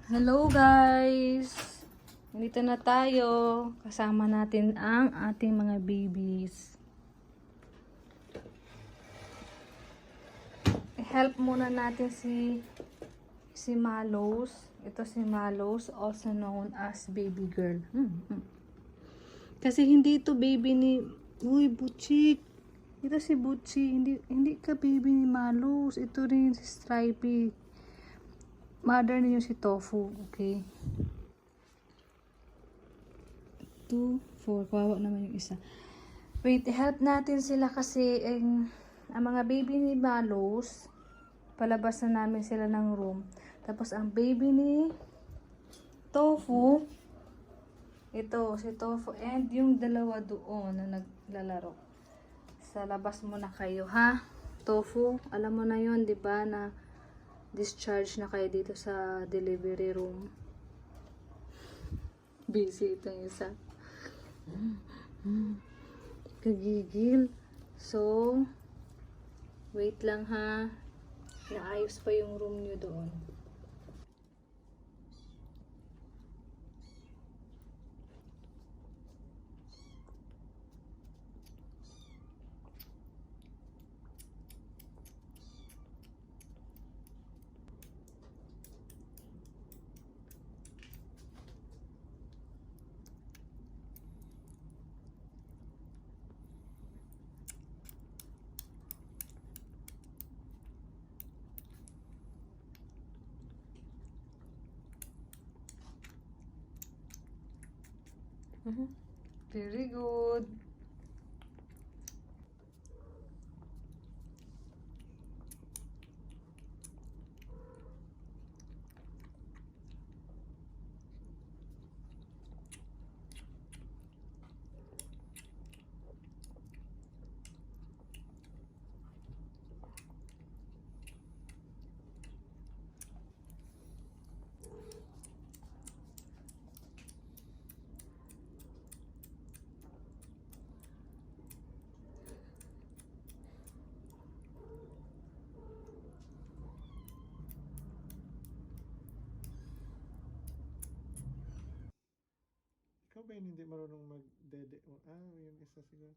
Hello guys! Nandito na tayo. Kasama natin ang ating mga babies. I-help muna natin si Malos. Ito si Malos, also known as baby girl. Kasi hindi ito baby ni... Uy, Butchik! Ito si Butchik. Hindi ka baby ni Malos. Ito rin si Stripey. Mother niyo si Tofu, okay? 2, 4. Kawawa naman yung isa. Wait, help natin sila kasi ang mga baby ni Malos, palabas na namin sila ng room. Tapos ang baby ni Tofu, ito, si Tofu, and yung dalawa doon na naglalaro. Sa labas muna kayo, ha? Tofu, alam mo na yon, di ba, na discharge na kayo dito sa delivery room. Busy itong isa. Kagigil. So, wait lang ha. Naayos pa yung room nyo doon. Very good. Ikaw ba yung hindi marunong mag-dede? Yung isa siguro.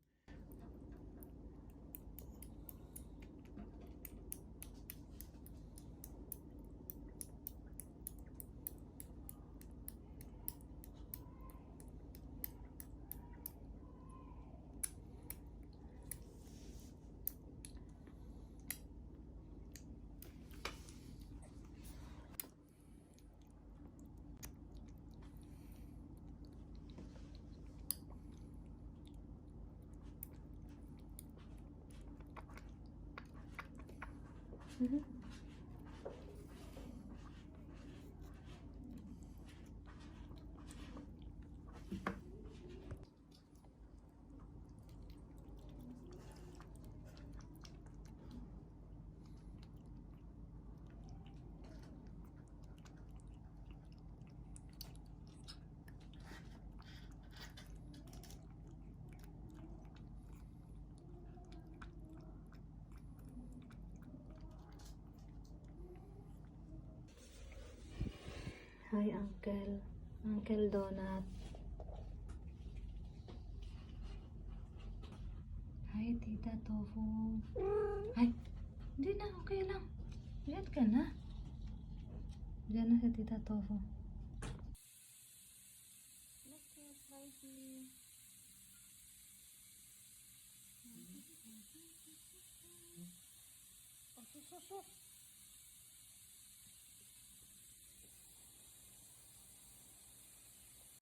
Hi, Uncle. Uncle Donut. Hi, Tita Tofu. Ay, hindi na. Okay lang. Diyan ka na. Diyan na si Tita Tofu. Look here, Stripey. Oh, sus.